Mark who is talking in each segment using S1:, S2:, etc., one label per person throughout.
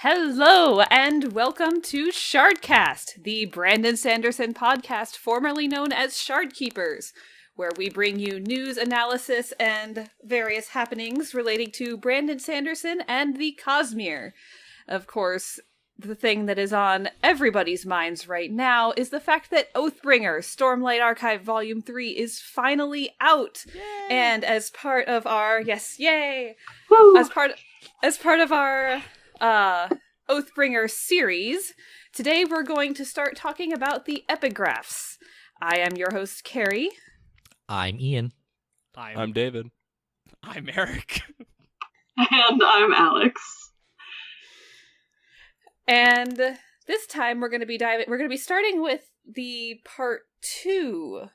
S1: Hello, and welcome to Shardcast, the Brandon Sanderson Podcast, formerly known as Shardkeepers, where we bring you news, analysis, and various happenings relating to Brandon Sanderson and the Cosmere. Of course, the thing that is on everybody's minds right now is the fact that Oathbringer Stormlight Archive Volume 3 is finally out. Yay! And as part of our
S2: Woo!
S1: as part of our Oathbringer series, today we're going to start talking about the epigraphs. I am your host, Kerry.
S3: I'm Ian.
S4: I'm David.
S5: I'm Eric.
S2: And I'm Alyx.
S1: And this time we're going to be starting with the Part 2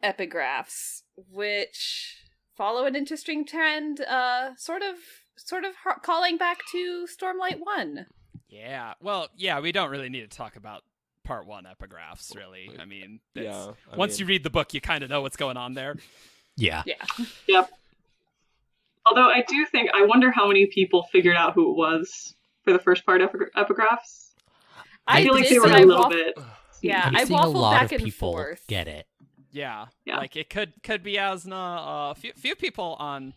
S1: epigraphs, which follow an interesting trend, sort of calling back to Stormlight 1.
S5: Yeah, well, we don't really need to talk about Part 1 epigraphs, really. I mean, once you read the book, you kind of know what's going on there.
S3: Yeah.
S2: Yep. Although I wonder how many people figured out who it was for the first part epigraphs.
S1: I
S2: feel like
S1: did,
S2: they were
S1: but
S2: a little bit...
S1: Yeah,
S3: I'm
S1: I
S3: seeing a
S1: waffled
S3: lot
S1: back
S3: of
S1: and
S3: people
S1: forth.
S3: get it.
S5: Yeah,
S2: Yeah.
S5: like it could be Asna. Few people on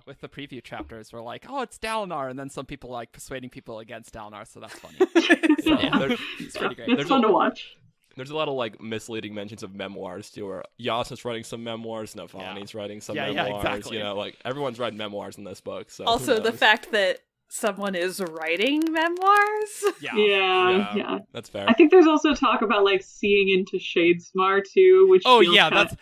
S5: with the preview chapters were like, "Oh, it's Dalinar," and then some people like persuading people against Dalinar, so that's funny. It's pretty great.
S2: It's fun to watch.
S4: There's a lot of like misleading mentions of memoirs too, where Yasna's writing some memoirs, Navani's writing some memoirs.
S5: Yeah, exactly.
S4: You know, like everyone's writing memoirs in this book. So
S1: Also, the fact that someone is writing memoirs.
S2: Yeah.
S4: That's fair.
S2: I think there's also talk about like seeing into Shadesmar too, which
S5: that's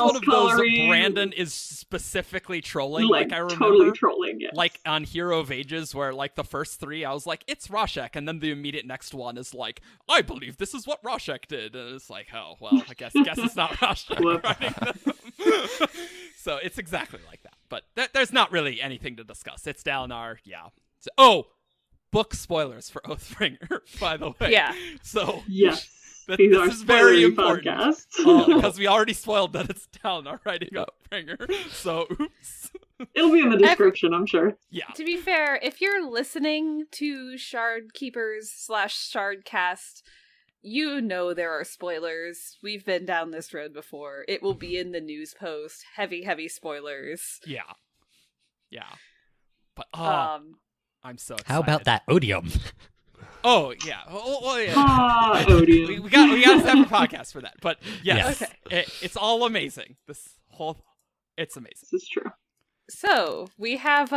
S5: one of those Brandon is specifically trolling. Like I remember,
S2: totally trolling. Yes.
S5: Like on Hero of Ages, where like the first three, I was like, it's Rashek, and then the immediate next one is like, I believe this is what Rashek did, and it's like, oh well, I guess it's not Rashek writing them. So it's exactly like that. But there's not really anything to discuss. It's Dalinar, yeah. Book spoilers for Oathbringer, by the way.
S1: Yeah.
S5: So
S2: yes.
S5: This is very important because we already spoiled that it's Dalinar writing Oathbringer. So, oops.
S2: It'll be in the description, I'm sure.
S5: Yeah.
S1: To be fair, if you're listening to Shardkeepers/Shardcast, you know there are spoilers. We've been down this road before. It will be in the news post. Heavy spoilers.
S5: Yeah. But I'm so excited.
S3: How about that odium?
S5: Oh yeah. Oh yeah.
S2: Odium.
S5: We got a separate podcast for that. But yes.
S1: Okay.
S5: It's all amazing. It's amazing.
S2: This is true.
S1: So we have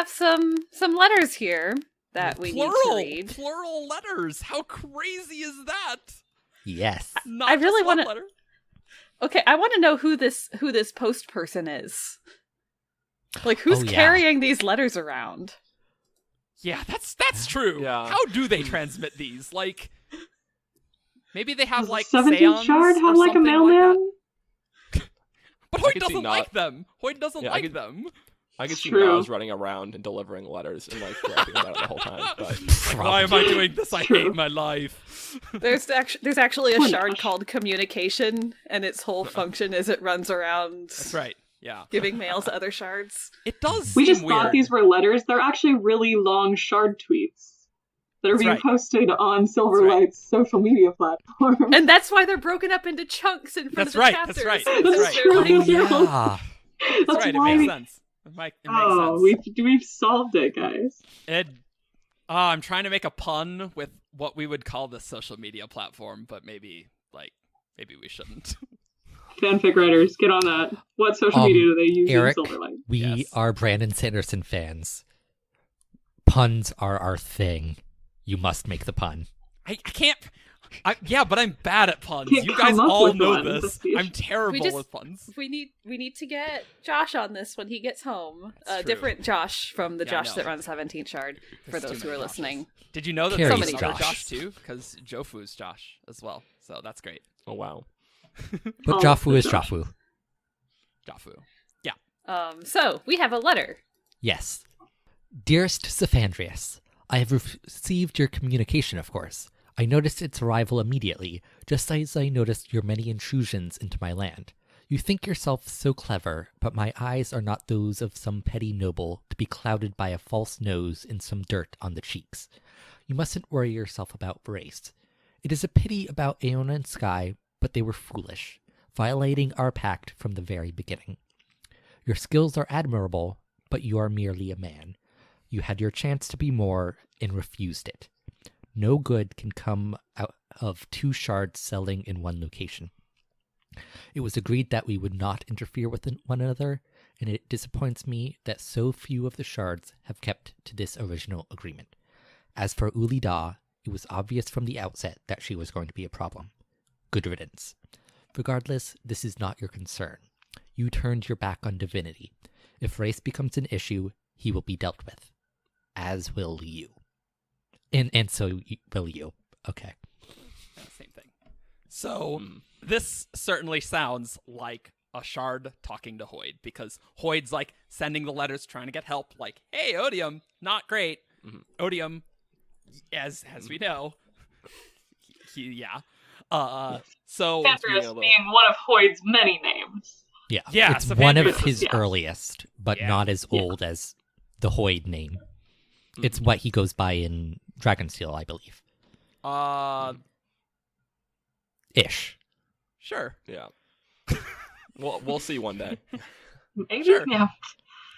S1: some letters here that we need to read.
S5: Plural letters. How crazy is that?
S3: Yes.
S5: Not
S1: I really
S5: want
S1: to. Okay, I want to know who this post person is. Like, who's carrying these letters around?
S5: Yeah, that's true.
S4: Yeah.
S5: How do they transmit these? Like, maybe they have like
S2: 17th
S5: seance
S2: Shard have
S5: or
S2: like a
S5: something
S2: mailman?
S5: Like but Hoyt doesn't like them. Hoyt doesn't like them.
S4: I could see
S2: True.
S4: Naz running around and delivering letters and like rapping about it the whole time. But
S5: Why am I doing this? I hate my life.
S1: There's actually a shard called Communication, and its whole function is it runs around.
S5: That's right. Yeah.
S1: Giving mail to other shards.
S5: It does.
S2: We
S5: seem
S2: just
S5: weird.
S2: thought these were letters. They're actually really long shard tweets that are being posted on Silverlight's social media platform.
S1: And that's why they're broken up into chunks in front of the chapters.
S5: That's right.
S2: That's
S1: They're
S2: true.
S1: like-
S3: Yeah.
S5: That's right. It makes sense. It makes sense.
S2: We've solved it, guys.
S5: I'm trying to make a pun with what we would call the social media platform, but maybe we shouldn't.
S2: Fanfic writers, get on that. What social media do they use
S3: Eric,
S2: in Silverlight?
S3: we are Brandon Sanderson fans. Puns are our thing. You must make the pun.
S5: I can't. But I'm bad at puns.
S2: Can't
S5: You guys
S2: come up
S5: all
S2: with
S5: know
S2: one.
S5: this.
S2: That's the
S5: I'm
S2: issue.
S5: terrible with puns.
S1: We need to get Josh on this when he gets home.
S5: True.
S1: Different Josh from the
S5: Yeah, I
S1: Josh
S5: know.
S1: that runs 17th Shard, for
S5: There's
S1: those
S5: too
S1: who are
S5: many
S1: listening.
S5: Did you know that
S3: Kerry's
S5: there's another
S3: Josh.
S5: Josh too? Because Jofu's Josh as well. So that's great.
S4: oh wow.
S3: But Jofu is Jofu.
S5: Jofu. Yeah.
S1: So we have a letter.
S3: Yes. Dearest Sephandrius, I have received your communication, of course. I noticed its arrival immediately, just as I noticed your many intrusions into my land. You think yourself so clever, but my eyes are not those of some petty noble to be clouded by a false nose and some dirt on the cheeks. You mustn't worry yourself about race. It is a pity about Aeon and Sky, but they were foolish, violating our pact from the very beginning. Your skills are admirable, but you are merely a man. You had your chance to be more and refused it. No good can come out of two shards selling in one location. It was agreed that we would not interfere with one another, and it disappoints me that so few of the shards have kept to this original agreement. As for Uli Da, it was obvious from the outset that she was going to be a problem. Good riddance. Regardless, this is not your concern. You turned your back on divinity. If race becomes an issue, he will be dealt with. As will you. And so will you. Okay.
S5: Yeah, same thing. So, this certainly sounds like a shard talking to Hoyd, because Hoyd's like sending the letters trying to get help, like, hey, Odium, not great. Odium, as we know, so
S2: Sanderson being one of Hoyd's many names.
S5: Yeah,
S3: it's
S5: so
S3: one of
S5: Vanderbilt-
S3: his
S2: yeah.
S3: earliest, but not as old as the Hoyd name. It's what he goes by in Dragonsteel, I believe. Ish.
S5: Sure.
S4: Yeah. We'll see one day.
S2: Maybe,
S5: Sure.
S2: yeah.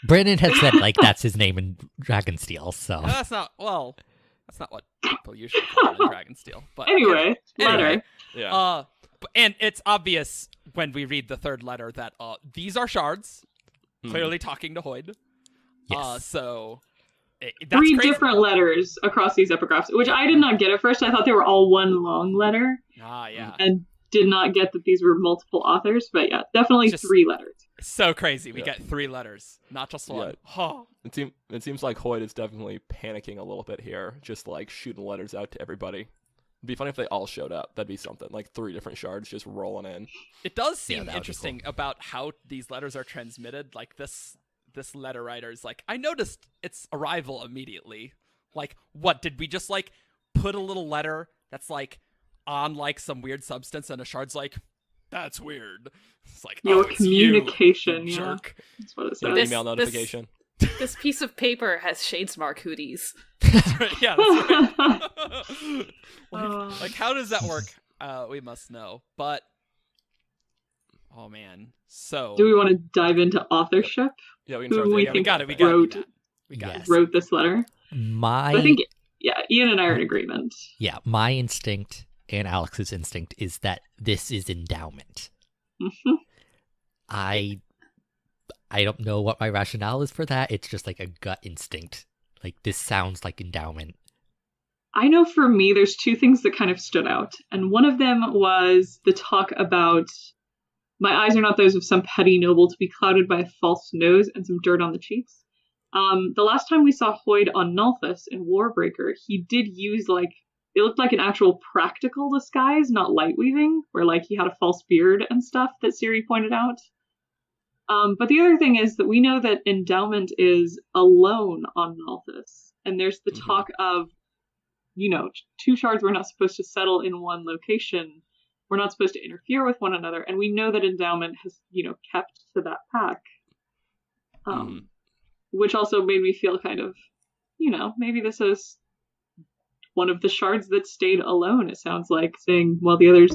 S3: Brandon had said, like, that's his name in Dragonsteel, so...
S5: That's not what people usually call it in Dragonsteel. But
S2: Anyway, letter.
S4: Yeah.
S5: And it's obvious when we read the third letter that these are shards, clearly talking to Hoyd.
S3: Yes.
S5: So that's
S2: Three
S5: crazy.
S2: different letters across these epigraphs, which I did not get at first. I thought they were all one long letter,
S5: Yeah.
S2: and did not get that these were multiple authors. But yeah, definitely
S5: Just-
S2: 3 letters.
S5: So crazy. We
S4: Yeah.
S5: get 3 letters, not just one.
S4: Yeah.
S5: Huh.
S4: It seems like Hoyd is definitely panicking a little bit here, just like shooting letters out to everybody. It'd be funny if they all showed up. That'd be something, like 3 different shards just rolling in.
S5: It does
S3: Yeah,
S5: seem
S3: that would be
S5: interesting about how these letters are transmitted. Like this letter writer is like, I noticed its arrival immediately. Like, what did we just like put a little letter that's like on like some weird substance, and a shard's like, that's weird. It's like,
S2: Your
S5: oh, it's you,
S2: communication, yeah.
S5: jerk.
S2: That's what it
S4: An
S2: says.
S4: email notification.
S1: This piece of paper has Shadesmark hoodies.
S5: Yeah, that's right.
S2: Oh.
S5: Like, how does that work? We must know. But, oh man. So,
S2: Do we want to dive into authorship?
S4: Yeah, we can
S2: Who
S4: start with
S2: we
S4: the-
S5: we
S2: think
S5: got it. We
S2: wrote-
S5: got it. We got
S3: Yes.
S5: it.
S2: Wrote this letter?
S3: My
S2: I think, yeah, Ian and I are in agreement.
S3: my instinct and Alex's instinct is that this is endowment.
S2: Mhm.
S3: I don't know what my rationale is for that. It's just like a gut instinct. Like, this sounds like endowment.
S2: I know for me, there's 2 things that kind of stood out. And one of them was the talk about my eyes are not those of some petty noble to be clouded by a false nose and some dirt on the cheeks. The last time we saw Hoyd on Nulthus in Warbreaker, he did use it looked like an actual practical disguise, not light weaving, where he had a false beard and stuff that Siri pointed out. But the other thing is that we know that endowment is alone on Nulthus, and there's the talk of, 2 shards were not supposed to settle in one location. We're not supposed to interfere with one another, and we know that endowment has, kept to that pack. Which also made me feel kind of, maybe this is one of the shards that stayed alone, it sounds like, saying, well, the others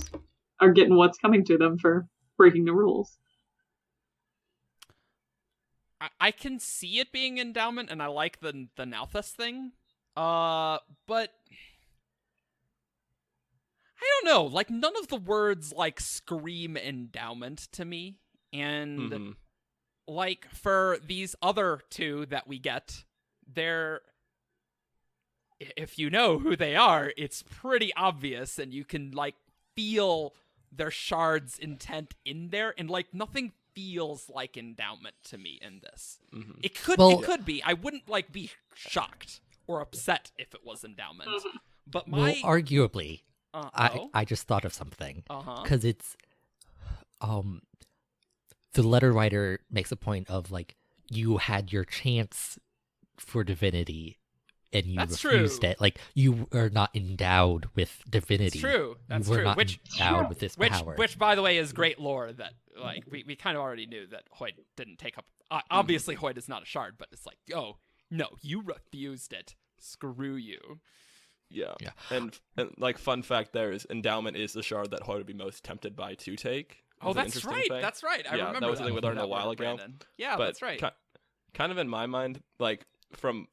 S2: are getting what's coming to them for breaking the rules.
S5: I can see it being endowment, and I like the Nalthus thing. But I don't know. Like, none of the words scream endowment to me, and for these other 2 that we get, they're, if you know who they are, it's pretty obvious, and you can feel their shard's intent in there, and nothing feels like endowment to me in this. It could be. I wouldn't be shocked or upset if it was endowment. But
S3: arguably, I just thought of something. Because it's the letter writer makes a point of you had your chance for divinity and you
S5: That's
S3: refused
S5: true.
S3: it. Like, you are not endowed with divinity.
S5: It's true. That's
S3: you were
S5: true.
S3: not endowed with this power.
S5: Which, by the way, is great lore that, like, we kind of already knew that Hoyd didn't take up. Obviously, Hoyd is not a shard, but it's like, oh, no, you refused it. Screw you.
S4: Yeah. And like, fun fact there is endowment is the shard that Hoyd would be most tempted by to take.
S5: Oh, that's right. That's right. I remember
S4: that was something we learned a while ago.
S5: Brandon. Yeah,
S4: but
S5: that's right.
S4: Kind of in my mind, like, from,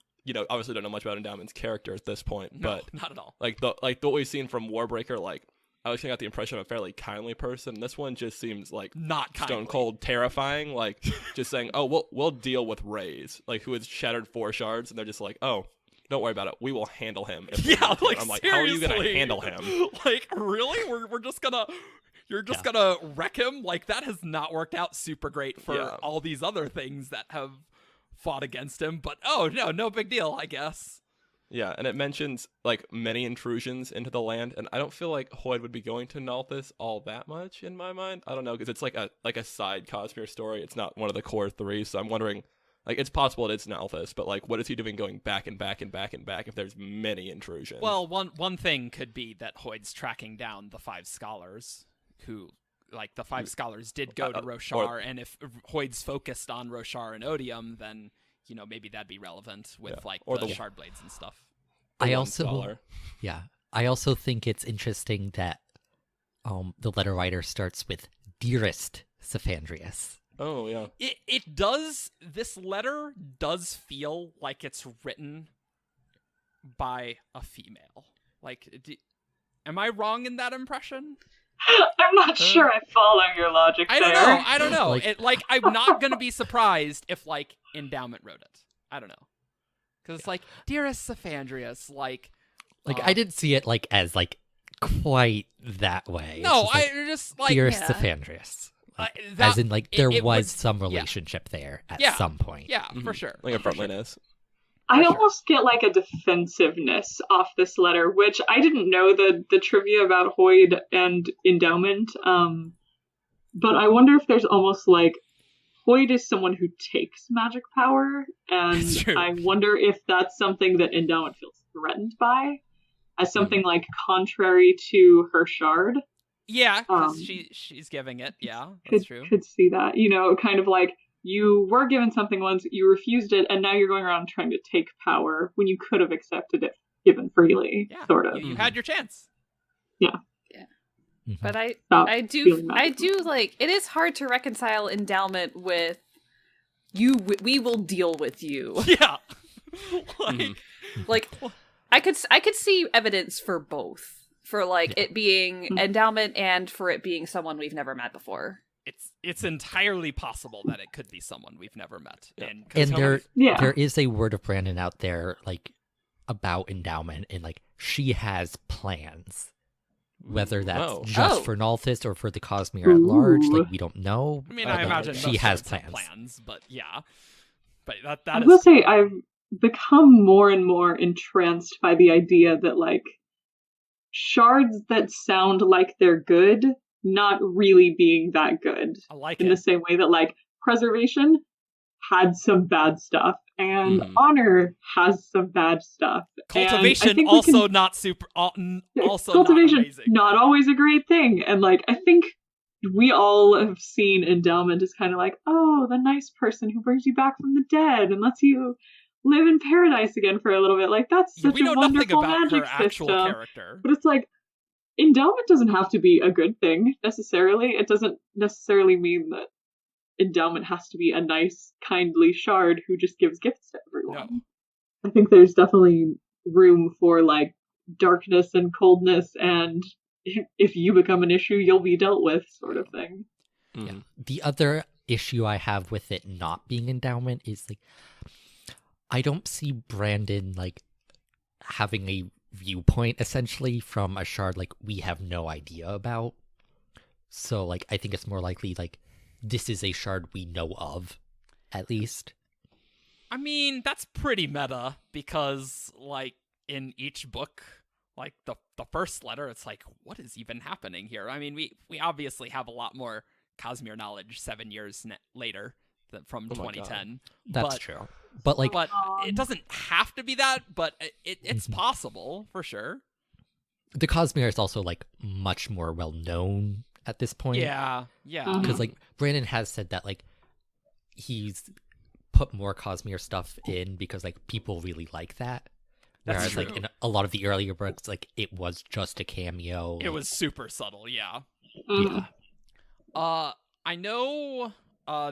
S4: obviously don't know much about endowment's character at this point,
S5: No,
S4: but
S5: not at all.
S4: like what we've seen from Warbreaker, like, I always got the impression of a fairly kindly person. This one just seems like
S5: Not kindly.
S4: stone cold terrifying, like just saying, "Oh, we'll deal with Raze," like, who has shattered 4 shards, and they're just like, "Oh, don't worry about it. We will handle him."
S5: Yeah, like,
S4: I'm like,
S5: seriously.
S4: how are you gonna handle him?
S5: Like, really? We're just gonna. You're just gonna wreck him? Like, that has not worked out super great for all these other things that have fought against him. But no big deal, I guess.
S4: Yeah, and it mentions, like, many intrusions into the land, and I don't feel like Hoyd would be going to Nalthis all that much in my mind. I don't know, because it's like a side Cosmere story. It's not one of the core 3, so I'm wondering, like, it's possible it's Nalthis, but, like, what is he doing going back and back and back and back if there's many intrusions?
S5: Well, one thing could be that Hoyd's tracking down the 5 scholars who, like, the 5 scholars did go to Roshar, and if Hoyd's focused on Roshar and Odium, then, maybe that'd be relevant with, like, the shard blades and stuff.
S3: I also think it's interesting that the letter writer starts with "Dearest Saphandrius."
S4: Oh, yeah.
S5: It does, this letter does feel like it's written by a female. Like, am I wrong in that impression?
S2: I'm not sure I follow your logic there.
S5: I don't know. I'm not going to be surprised if, like, Endowment wrote it. I don't know. Because it's like, "Dearest Saphandrius," like...
S3: I didn't see it, like, as, like, quite that way.
S5: No,
S3: it's just, like, "Dearest Saphandrius." As in, like, there was some relationship there at some point.
S5: Yeah, for sure.
S4: Like a friendliness.
S2: I almost get, like, a defensiveness off this letter, which I didn't know the trivia about Hoyd and Endowment, but I wonder if there's almost, like, Hoyd is someone who takes magic power, and I wonder if that's something that Endowment feels threatened by, as something, like, contrary to her shard.
S5: Yeah, because she's giving it. Yeah, that's true.
S2: Could see that. Kind of like, you were given something once, you refused it, and now you're going around trying to take power when you could have accepted it given freely, sort of.
S5: You had your chance.
S2: Yeah.
S3: Mm-hmm.
S1: But I do like, it is hard to reconcile Endowment with we will deal with you.
S5: Yeah.
S1: Like, I could see evidence for both. For, like, it being Endowment and for it being someone we've never met before.
S5: It's entirely possible that it could be someone we've never met.
S4: Yeah.
S3: And there is a word of Brandon out there, like, about Endowment, and, like, she has plans. Whether that's just for Nalthis or for the Cosmere at large, like, we don't know.
S5: I mean, I imagine
S3: she has plans.
S5: But yeah. But
S2: I will say, I've become more and more entranced by the idea that, like, shards that sound like they're good, not really being that good.
S5: I like
S2: in the same way that, like, Preservation had some bad stuff, and Honor has some bad stuff.
S5: Cultivation also not super. Also
S2: Cultivation,
S5: not amazing.
S2: Not always a great thing. And, like, I think we all have seen Endowment as kind of like, oh, the nice person who brings you back from the dead and lets you live in paradise again for a little bit. Like, that's such a wonderful magic system.
S5: Character.
S2: But it's like, Endowment doesn't have to be a good thing necessarily. It doesn't necessarily mean that Endowment has to be a nice, kindly shard who just gives gifts to everyone. No. I think there's definitely room for, like, darkness and coldness, and if you become an issue, you'll be dealt with, sort of thing.
S3: Yeah. The other issue I have with it not being Endowment is, like, I don't see Brandon, like, having a viewpoint, essentially, from a shard, like, we have no idea about. So, like, I think it's more likely, like, this is a shard we know of, at least.
S5: I mean, that's pretty meta, because, like, in each book, like, the first letter, it's like, what is even happening here? I mean, we obviously have a lot more Cosmere knowledge 7 years later from 2010.
S3: That's true. But like,
S5: But it doesn't have to be that, but it's possible for sure.
S3: the Cosmere is also like much more well known at this point.
S5: Yeah.
S3: Because like Brandon has said that like he's put more Cosmere stuff in because like people really like that.
S5: That's
S3: Whereas
S5: true.
S3: like in a lot of the earlier books, like it was just a cameo.
S5: It was super subtle, yeah.
S2: Mhm.
S5: I know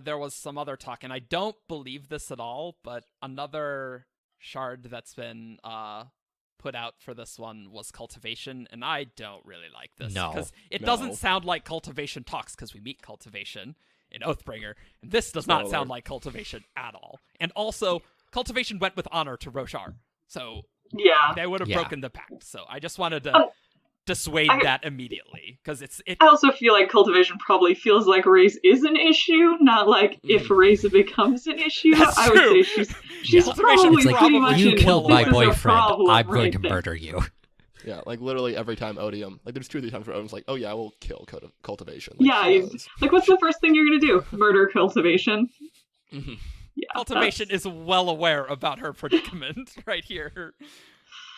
S5: there was some other talk, and I don't believe this at all, but another shard that's been put out for this one was Cultivation, and I don't really like this.
S3: No.
S5: Because it
S4: No.
S5: doesn't sound like Cultivation talks, because we meet Cultivation in Oathbringer, and this does not sound like Cultivation at all. And also, Cultivation went with honor to Roshar, so
S2: Yeah.
S5: they would have
S3: Yeah.
S5: broken the pact. So I just wanted to dissuade that immediately, because it.
S2: I also feel like cultivation probably feels like race is an issue, not like if race becomes an issue.
S5: That's
S2: I would
S5: true.
S2: say she's
S5: Cultivation
S2: probably
S3: It's like,
S2: pretty much
S3: you
S2: in
S3: killed
S2: this
S3: my
S2: is a
S3: boyfriend.
S2: problem
S3: I'm going
S2: right
S3: to
S2: there.
S3: murder you.
S4: Yeah, like literally every time Odium, like there's 2 or 3 times where Odium's like, oh yeah, we'll kill Cultivation. Like,
S2: Yeah,
S4: she
S2: he's-
S4: knows.
S2: like what's the first thing you're gonna do? Murder cultivation?
S4: Mhm.
S2: Yeah,
S5: Cultivation is well aware about her predicament right here.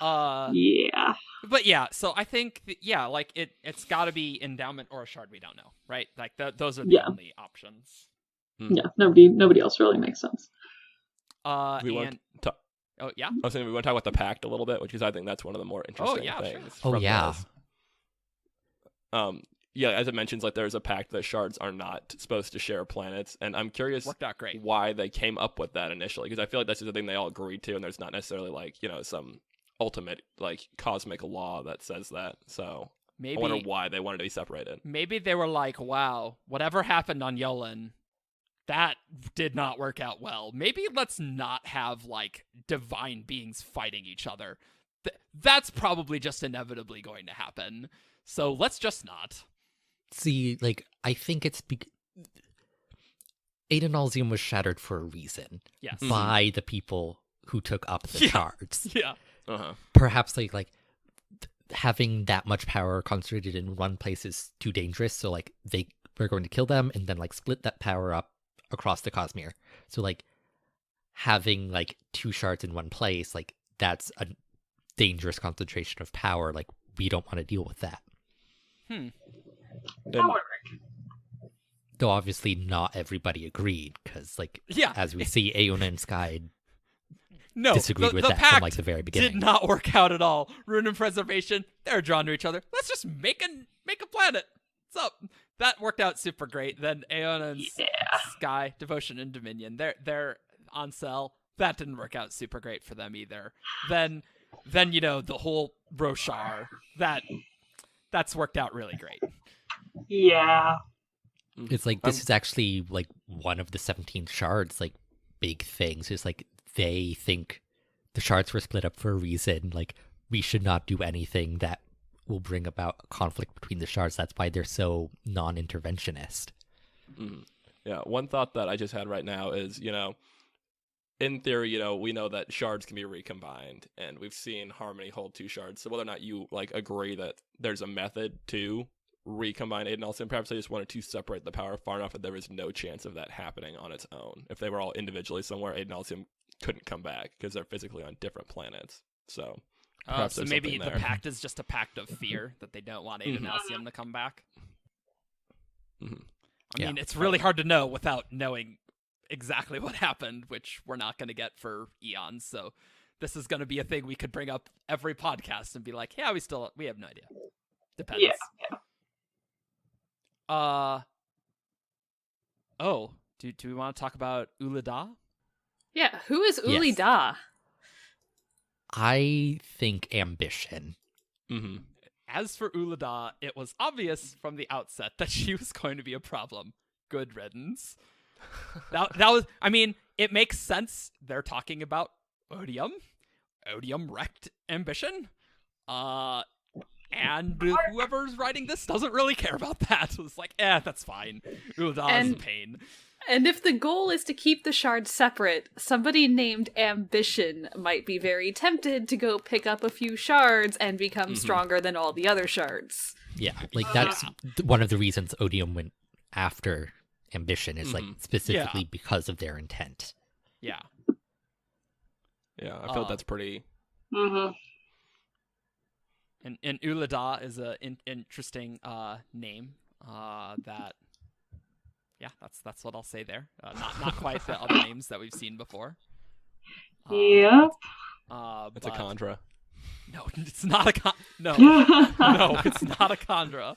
S2: Yeah.
S5: But yeah, so I think like it's got to be endowment or a shard we don't know, right? Like those are the
S2: Yeah.
S5: only options.
S2: Yeah, nobody else really makes sense.
S4: We want
S5: And
S4: to.
S5: oh yeah,
S4: I was saying we want to talk about the pact a little bit, which is I think that's one of the more interesting
S5: yeah, sure.
S4: things.
S3: Oh
S4: from
S3: yeah.
S4: this. Yeah, as it mentions, like there's a pact that shards are not supposed to share planets, and I'm curious
S5: worked out great.
S4: why they came up with that initially, because I feel like that's just the thing they all agreed to, and there's not necessarily like some ultimate like cosmic law that says that. So I wonder
S5: Maybe
S4: why they wanted to be separated.
S5: they were like, wow, whatever happened on Yolen, that did not work out well. Maybe let's not have like divine beings fighting each other. That's probably just inevitably going to happen. So let's just not.
S3: See, like, I think it's Adenalsium was shattered for a reason
S5: Yes.
S3: by the people who took up the
S5: Yeah.
S3: shards.
S5: Yeah.
S4: Uh-huh.
S3: Perhaps having that much power concentrated in one place is too dangerous, so like they were going to kill them and then like split that power up across the Cosmere. So like having like 2 shards in one place, like that's a dangerous concentration of power. Like we don't want to deal with that.
S4: And-
S3: Though obviously not everybody agreed, because like
S5: Yeah.
S3: as we see, Aeon and Sky
S5: No,
S3: disagreed with
S5: the
S3: that
S5: pact
S3: from like the very beginning.
S5: did not work out at all. Rune and Preservation, they're drawn to each other. Let's just make a planet. What's up? That worked out super great. Then Aeon and Sky, Devotion and Dominion, they're on Cell. That didn't work out super great for them either. Then the whole Roshar, that's worked out really great.
S2: Yeah.
S3: It's like this is actually like one of the 17 shards, like big things. It's like they think the shards were split up for a reason. Like we should not do anything that will bring about conflict between the shards. That's why they're so non-interventionist.
S4: Yeah, one thought that I just had right now is, in theory, we know that shards can be recombined, and we've seen Harmony hold 2 shards. So whether or not you like agree that there's a method to recombine Adenalsium, perhaps they just wanted to separate the power far enough that there was no chance of that happening on its own. If they were all individually somewhere, Adenalsium couldn't come back because they're physically on different planets. So perhaps
S5: So
S4: there's
S5: maybe
S4: something
S5: the
S4: there.
S5: pact is just a pact of fear that they don't want Adenalsium to come back.
S4: Mhm.
S5: I mean, it's really hard to know without knowing exactly what happened, which we're not going to get for eons. So this is going to be a thing we could bring up every podcast and be like, yeah, we have no idea. Depends.
S2: Yeah.
S5: Oh, do we want to talk about Ulada?
S1: Yeah, who is Uli
S3: Yes.
S1: Da?
S3: I think ambition.
S4: Mhm.
S5: As for Ulada, it was obvious from the outset that she was going to be a problem. Good riddance. that was, I mean, it makes sense. They're talking about Odium. Odium wrecked ambition. And whoever's writing this doesn't really care about that. It's like, that's fine. Ulada's a pain.
S1: And if the goal is to keep the shards separate, somebody named Ambition might be very tempted to go pick up a few shards and become stronger than all the other shards.
S3: Yeah, like that's one of the reasons Odium went after ambition is like specifically because of their intent.
S5: Yeah.
S4: Yeah, I feel that's pretty.
S2: Mm-hmm.
S5: And Ulada is a interesting name. That. Yeah, that's what I'll say there. Not quite the other names that we've seen before.
S2: Yep.
S4: It's a Khandra.
S5: No, it's not a no, it's not a Khandra.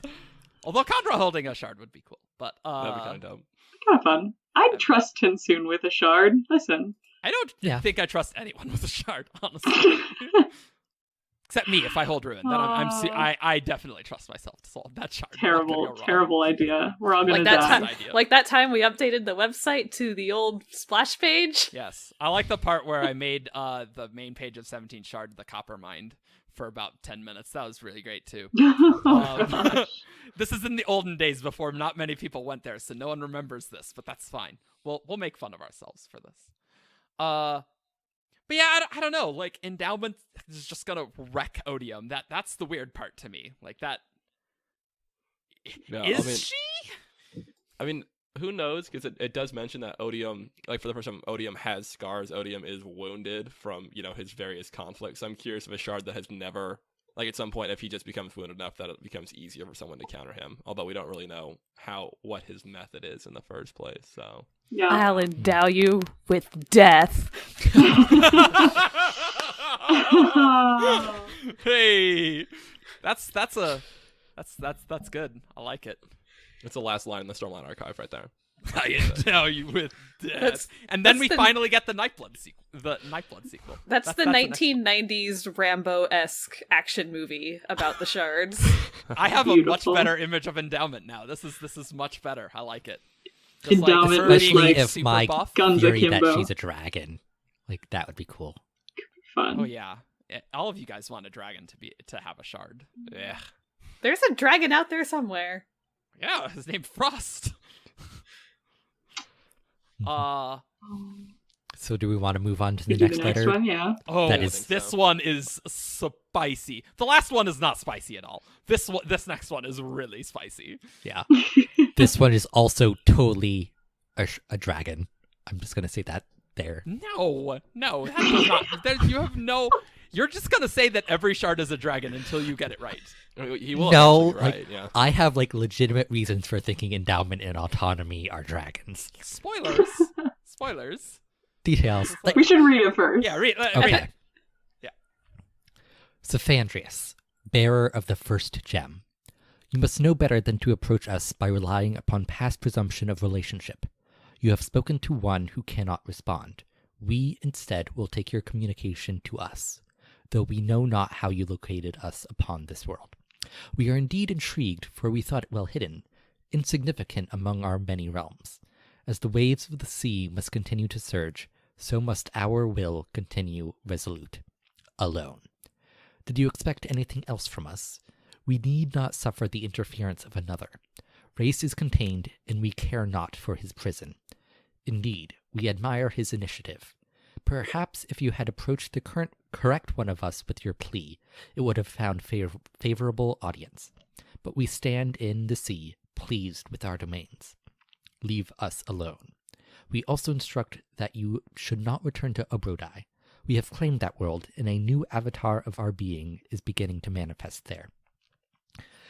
S5: Although Khandra holding a shard would be cool, but
S4: That'd be kind of dumb.
S2: Kind of fun. I'd trust Tinsoon with a shard. Listen.
S5: I don't think I trust anyone with a shard, honestly. Except me, if I hold Ruin, then I definitely trust myself to solve that shard.
S2: Terrible idea. We're all gonna die.
S1: Like that time we updated the website to the old splash page.
S5: Yes, I like the part where I made the main page of 17 Shard the Copper Mind for about 10 minutes. That was really great too. This is in the olden days before not many people went there, so no one remembers this, but that's fine. We'll make fun of ourselves for this. But yeah, I don't know. Like, Endowment is just gonna wreck Odium. That's the weird part to me. Like that.
S4: Yeah,
S5: she?
S4: I mean, who knows? Because it does mention that Odium, like for the first time, Odium has scars. Odium is wounded from his various conflicts. I'm curious if a shard that has never, like at some point, if he just becomes wounded enough that it becomes easier for someone to counter him. Although we don't really know what his method is in the first place. So.
S2: Yeah.
S1: I'll endow you with death.
S5: Hey, that's good. I like it.
S4: It's the last line in the Stormlight Archive right there.
S5: I endow you with death, and then we finally get the Nightblood sequel.
S1: That's the 1990s Rambo-esque action movie about the shards.
S5: I have a much better image of Endowment now. This is much better. I like it.
S2: Endowment,
S3: especially if my
S2: guns
S3: theory
S2: akimbo.
S3: that she's a dragon, like that would be cool.
S2: Fun.
S5: Oh yeah, all of you guys want a dragon to have a shard. Yeah,
S1: there's a dragon out there somewhere.
S5: Yeah, his name's Frost.
S3: So do we want to move on to the
S2: The
S3: next
S2: next
S3: letter?
S2: one, yeah.
S5: Oh,
S3: This
S5: one is spicy. The last one is not spicy at all. This next one is really spicy.
S3: Yeah. This one is also totally a dragon. I'm just gonna say that there.
S5: No, that does not. You have no. You're just gonna say that every shard is a dragon until you get it right.
S4: He will.
S3: No,
S4: right, yeah.
S3: I have legitimate reasons for thinking Endowment and Autonomy are dragons.
S5: Spoilers.
S3: Details.
S2: We should read it first.
S5: Yeah, read
S3: Okay.
S5: it. Yeah.
S3: Sephandrius, bearer of the first gem. You must know better than to approach us by relying upon past presumption of relationship. You have spoken to one who cannot respond. We, instead, will take your communication to us, though we know not how you located us upon this world. We are indeed intrigued, for we thought it well hidden, insignificant among our many realms. As the waves of the sea must continue to surge, so must our will continue resolute, alone. Did you expect anything else from us? We need not suffer the interference of another. Race is contained, and we care not for his prison. Indeed, we admire his initiative. Perhaps if you had approached the correct one of us with your plea, it would have found favorable audience. But we stand in the sea, pleased with our domains. Leave us alone. We also instruct that you should not return to Obrodai. We have claimed that world, and a new avatar of our being is beginning to manifest there.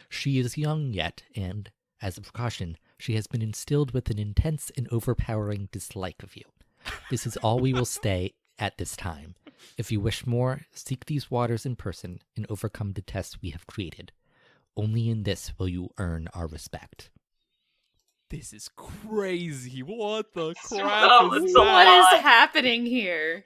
S3: She is young yet, and, as a precaution, she has been instilled with an intense and overpowering dislike of you. This is all we will stay at this time. If you wish more, seek these waters in person and overcome the tests we have created. Only in this will you earn our respect.
S5: This is crazy. What the crap is
S2: So
S1: What
S5: that?
S1: is happening here?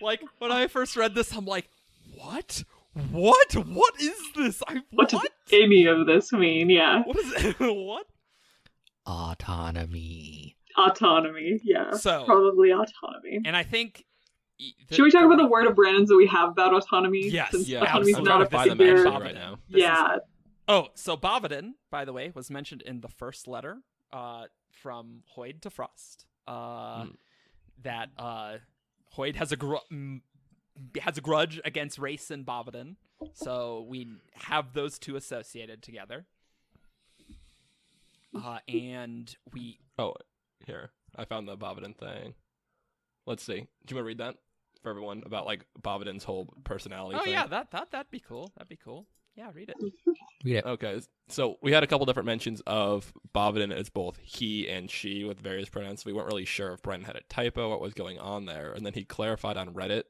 S5: Like when I first read this, I'm like, what? What is this?
S2: What does any of this mean? Yeah.
S5: What is it? What?
S3: Autonomy.
S2: Autonomy. Yeah.
S5: So
S2: probably autonomy.
S5: And I think.
S2: Should we talk about the word of Brandon's that we have about autonomy?
S5: Yes.
S2: Since
S4: Yeah,
S2: autonomy's
S4: I'm
S2: not
S4: trying
S2: a
S4: to find the
S2: figure.
S4: mention right now.
S2: Yeah.
S5: Oh, so Bavadin, by the way, was mentioned in the first letter from Hoyd to Frost. That Hoyd has a grudge against Race and Bavadin, so we have those two associated together. And we...
S4: Oh, here. I found the Bavadin thing. Let's see. Do you want to read that? for everyone about like Bavadin's whole personality.
S5: Oh
S4: thing.
S5: yeah, that'd be cool. That'd be cool. Yeah, read it.
S3: Read it.
S4: Okay, so we had a couple different mentions of Bavadin as both he and she with various pronouns. We weren't really sure if Brandon had a typo, what was going on there, and then he clarified on Reddit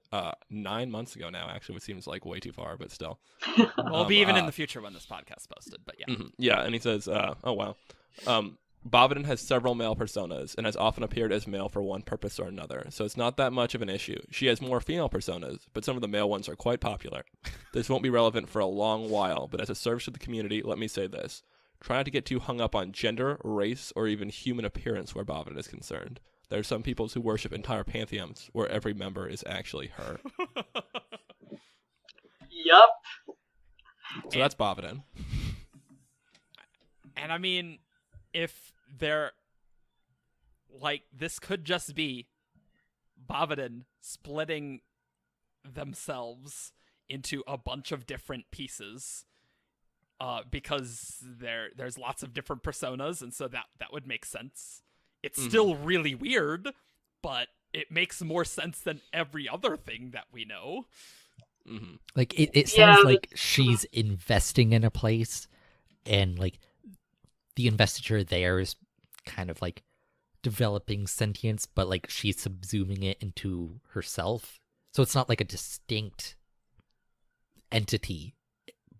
S4: 9 months ago now, actually, which seems like way too far, but still.
S5: Well, it'll be even in the future when this podcast posted, but yeah.
S4: Yeah, and he says, oh wow. Bavadin has several male personas and has often appeared as male for one purpose or another, so it's not that much of an issue. She has more female personas, but some of the male ones are quite popular. This won't be relevant for a long while, but as a service to the community, let me say this. Try not to get too hung up on gender, race, or even human appearance where Bavadin is concerned. There are some peoples who worship entire pantheons where every member is actually her.
S2: Yup.
S4: So that's Bavadin.
S5: And I mean, if they're like, this could just be Bavadin splitting themselves into a bunch of different pieces, because there's lots of different personas, and so that would make sense. It's still really weird, but it makes more sense than every other thing that we know.
S3: Like it sounds like she's investing in a place, and like the investiture there is kind of like developing sentience, but like she's subsuming it into herself. So it's not like a distinct entity,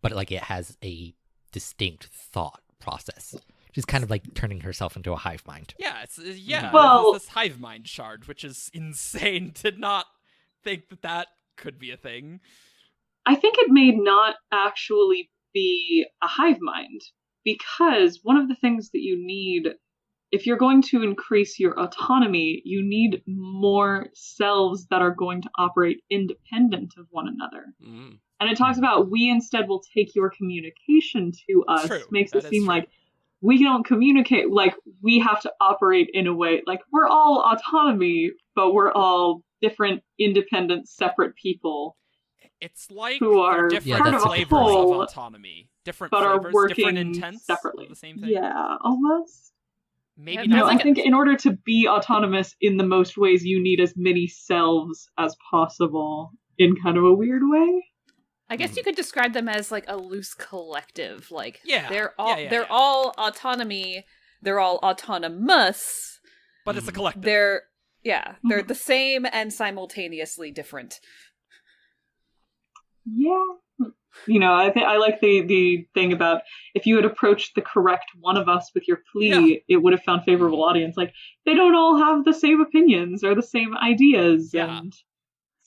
S3: but like it has a distinct thought process. She's kind of like turning herself into a hive mind.
S5: Yeah, it's
S2: Well,
S5: this hive mind shard, which is insane to not think that could be a thing.
S2: I think it may not actually be a hive mind, because one of the things that you need, if you're going to increase your autonomy, you need more selves that are going to operate independent of one another. And it talks about, we instead will take your communication to us.
S5: True.
S2: Makes
S5: That
S2: it seem
S5: is true.
S2: like we don't communicate, like we have to operate in a way, like we're all autonomy, but we're all different, independent, separate people.
S5: It's like
S2: Who are
S5: different
S3: part of a
S5: flavors
S2: whole,
S5: of autonomy. Different
S2: but are
S5: flavors,
S2: working
S5: different intents
S2: separately.
S5: of the same thing.
S2: Yeah, almost.
S5: Maybe
S1: No,
S5: not.
S2: I think in order to be autonomous in the most ways, you need as many selves as possible in kind of a weird way.
S1: I guess you could describe them as like a loose collective. Like,
S5: Yeah.
S1: they're all
S5: Yeah.
S1: all autonomy. They're all autonomous.
S5: But it's a collective.
S1: They're the same and simultaneously different.
S2: Yeah. You know, I like the thing about, if you had approached the correct one of us with your plea, it would have found favorable audience. Like, they don't all have the same opinions or the same ideas.
S5: Yeah.
S2: And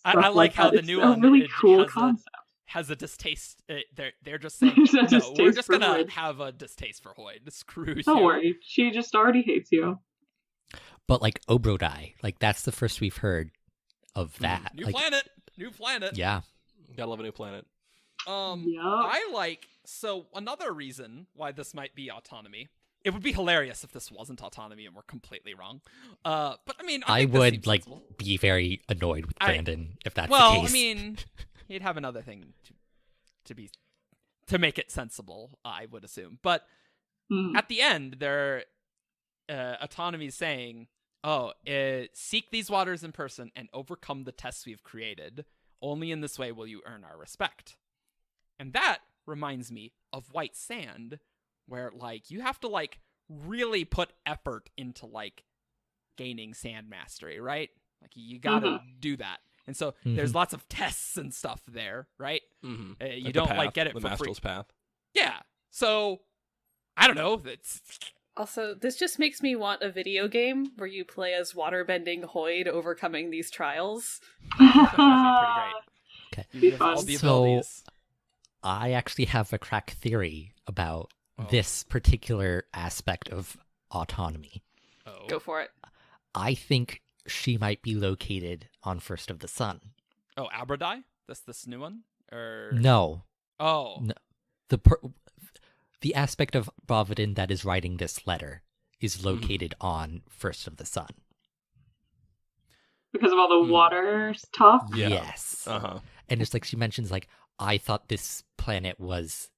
S5: I like how
S2: that.
S5: the
S2: It's
S5: new
S2: a
S5: one
S2: really cool
S5: has
S2: concept.
S5: has a distaste. They're just saying,
S2: There's a
S5: no, we're
S2: distaste
S5: just
S2: for
S5: gonna
S2: Hoyd.
S5: have a distaste for Hoyd. Screw
S2: Don't
S5: you.
S2: worry, she just already hates you.
S3: But like Obrodai, like that's the first we've heard of that.
S5: New
S3: like,
S5: planet.
S3: Yeah.
S4: Gotta love a new planet.
S5: So another reason why this might be autonomy. It would be hilarious if this wasn't autonomy and we're completely wrong. But I mean, I
S3: I
S5: think this
S3: would
S5: seems
S3: like
S5: sensible.
S3: be very annoyed with Brandon if that's the
S5: Well,
S3: case.
S5: I mean, he'd have another thing to make it sensible, I would assume. But at the end, their autonomy is saying, seek these waters in person and overcome the tests we've created. Only in this way will you earn our respect. And that reminds me of White Sand, where like you have to like really put effort into like gaining sand mastery, right? Like you gotta do that. And so there's lots of tests and stuff there, right? You
S4: Like
S5: don't
S4: the path,
S5: like get it
S4: the
S5: for free.
S4: Master's path.
S5: Yeah. So I don't know. That's
S1: Also, this just makes me want a video game where you play as waterbending Hoyd overcoming these trials.
S5: pretty great.
S3: Okay.
S5: You have all
S2: fun.
S5: the
S3: So-
S5: abilities.
S3: I actually have a crack theory about
S5: Oh.
S3: this particular aspect of autonomy.
S5: Oh.
S1: Go for it.
S3: I think she might be located on First of the Sun.
S5: Oh, Abradai? This new one? Or
S3: No,
S5: Oh.
S3: No. The aspect of Bavadin that is writing this letter is located on First of the Sun.
S2: Because of all the water talk.
S4: Yeah.
S3: Yes.
S4: Uh-huh.
S3: And it's like she mentions, like, I thought this planet was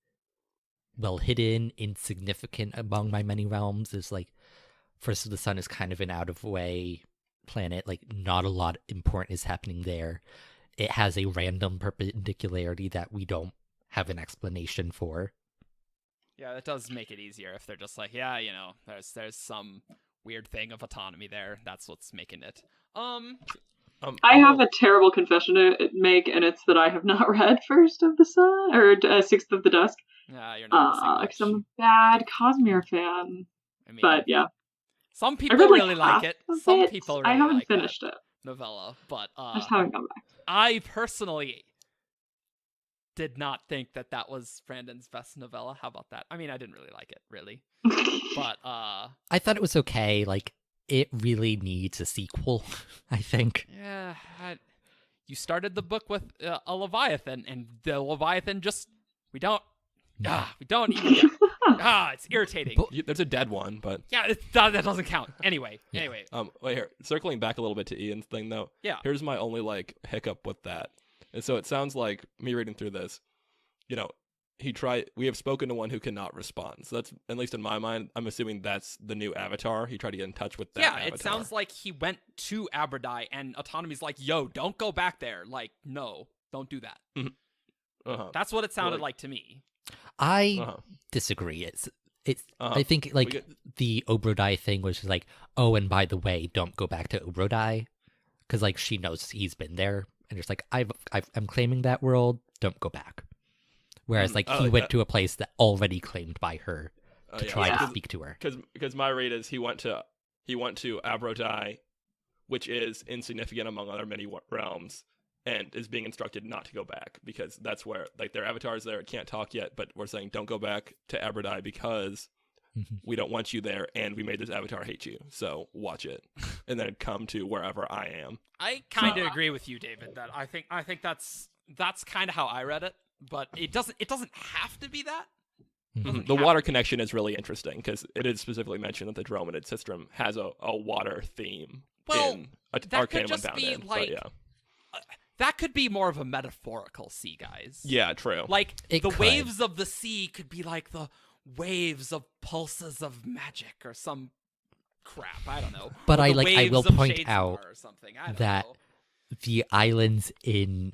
S3: well hidden, insignificant among my many realms. Is like First of the Sun is kind of an out of way planet, like not a lot important is happening there. It has a random perpendicularity that we don't have an explanation for.
S5: Yeah, that does make it easier if they're just like, yeah, you know, there's some weird thing of autonomy there. That's what's making it.
S2: I have a terrible confession to make, and it's that I have not read First of the Sun or Sixth of the Dusk.
S5: You're not missing much.
S2: Because I'm a bad Cosmere fan.
S5: I mean,
S2: but yeah,
S5: some people
S2: read,
S5: really like it. Some people really
S2: I haven't
S5: like
S2: finished
S5: that
S2: it.
S5: Novella, but
S2: I just haven't gone back.
S5: I personally did not think that was Brandon's best novella. How about that? I mean, I didn't really like it, really. But
S3: I thought it was okay. Like, it really needs a sequel, I think.
S5: Yeah, you started the book with a Leviathan, and the Leviathan just we don't even get, it's irritating.
S4: There's a dead one, but
S5: yeah, that doesn't count. Anyway.
S4: Wait here. Circling back a little bit to Ian's thing though.
S5: Yeah.
S4: Here's my only like hiccup with that. And so it sounds like me reading through this, you know, we have spoken to one who cannot respond. So that's, at least in my mind, I'm assuming that's the new avatar. He tried to get in touch with that avatar.
S5: It sounds like he went to Aberdai and Autonomy's like, yo, don't go back there. Like, no, don't do that.
S4: Uh-huh.
S5: That's what it sounded like to me.
S3: I disagree. It's I think like the Obrodai thing was just like, oh, and by the way, don't go back to Obrodai, because like she knows he's been there, and it's like I'm claiming that world, don't go back. Whereas like he went to a place that already claimed by her to try to speak to her.
S4: Because my read is he went to Abrodai, which is insignificant among other many realms, and is being instructed not to go back because that's where like their avatar's there. It can't talk yet, but we're saying don't go back to Abrodai because we don't want you there, and we made this avatar hate you. So watch it, and then come to wherever I am.
S5: I kind of agree with you, David. That I think that's kind of how I read it, but it doesn't have to be that.
S4: The water connection is really interesting because it is specifically mentioned that the Dromanid system has a water theme in Arcanum Unbounded.
S5: Like, that could be more of a metaphorical sea, guys.
S4: Yeah, true.
S5: Like, the waves of the sea could be like the waves of pulses of magic or some crap. I don't know.
S3: But I will point out that the islands in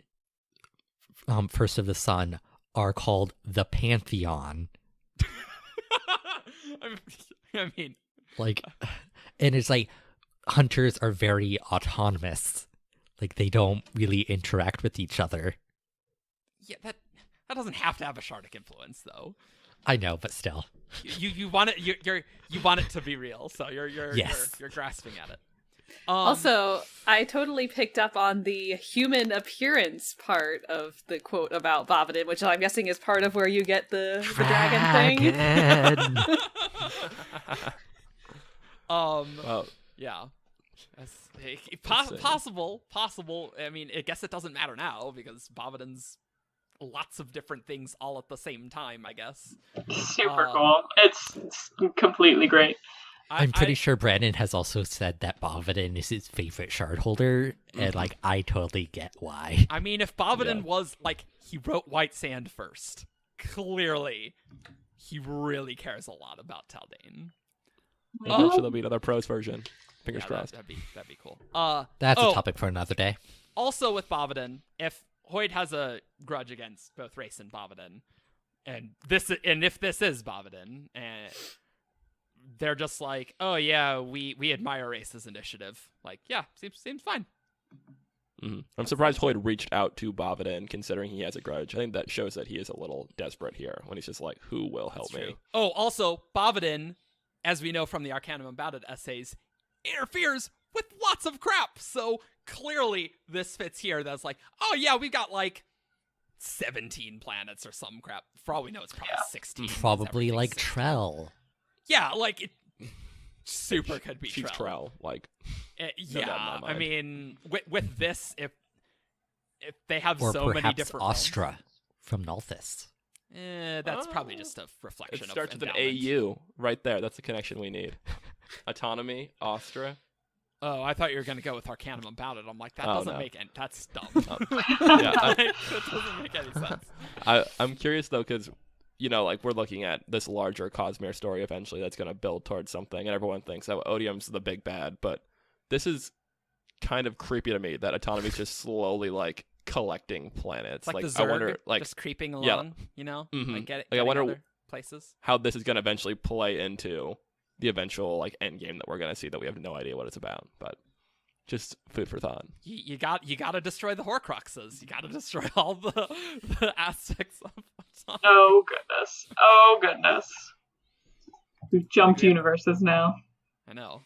S3: First of the Sun are called the Pantheon.
S5: I mean,
S3: like, and it's like hunters are very autonomous. Like, they don't really interact with each other.
S5: Yeah, that doesn't have to have a Shardic influence, though.
S3: I know, but still,
S5: you want it. You want it to be real, so you're grasping at it.
S1: Also, I totally picked up on the human appearance part of the quote about Bavadin, which I'm guessing is part of where you get the dragon thing.
S5: Yeah. Possible. I mean, I guess it doesn't matter now because Bavadin's lots of different things all at the same time, I guess.
S2: Super cool. It's completely great.
S3: I'm pretty sure Brandon has also said that Bavadin is his favorite shard holder, and like I totally get why.
S5: I mean, if Bavadin was like he wrote White Sand first, clearly he really cares a lot about Taldane.
S4: I'm sure there'll be another prose version. Fingers crossed.
S5: That'd be cool.
S3: That's a topic for another day.
S5: Also with Bavadin, if Hoyd has a grudge against both Race and Bavadin, and if this is Bavadin, they're just like, oh yeah, we admire Race's initiative. Like, yeah, seems fine.
S4: Mm-hmm. I'm surprised Hoyd reached out to Bavadin, considering he has a grudge. I think that shows that he is a little desperate here when he's just like, who will help me?
S5: Oh, also, Bavadin, as we know from the Arcanum Unbounded essays, interferes with lots of crap. So clearly this fits here. That's like, oh yeah, we've got like 17 planets or some crap. For all we know, it's probably 16.
S3: Probably like Trell.
S5: Yeah, like it super could be
S4: She's Trell. Like,
S5: yeah, I mean, with this, if they have
S3: or
S5: so many different
S3: Astra
S5: realms,
S3: from Nalthis.
S5: That's probably just a reflection.
S4: It starts
S5: of
S4: with an AU right there. That's the connection we need. Autonomy, Astra.
S5: Oh, I thought you were going to go with Arcanum Unbounded. I'm like, that doesn't make any... That's dumb.
S4: That
S5: doesn't make any sense.
S4: I'm curious, though, because, you know, like, we're looking at this larger Cosmere story eventually that's going to build towards something, and everyone thinks, oh, Odium's the big bad, but this is kind of creepy to me that Autonomy's just slowly like collecting planets.
S5: It's like the
S4: I
S5: Zerg
S4: wonder, like,
S5: just creeping along,
S4: Mhm.
S5: like getting
S4: I wonder
S5: other places.
S4: how this is going to eventually play into the eventual like end game that we're going to see that we have no idea what it's about, but just food for thought.
S5: You got to destroy the Horcruxes. You got to destroy all the aspects of Autonomy.
S2: Oh goodness. Oh goodness. We've jumped universes now.
S5: I know.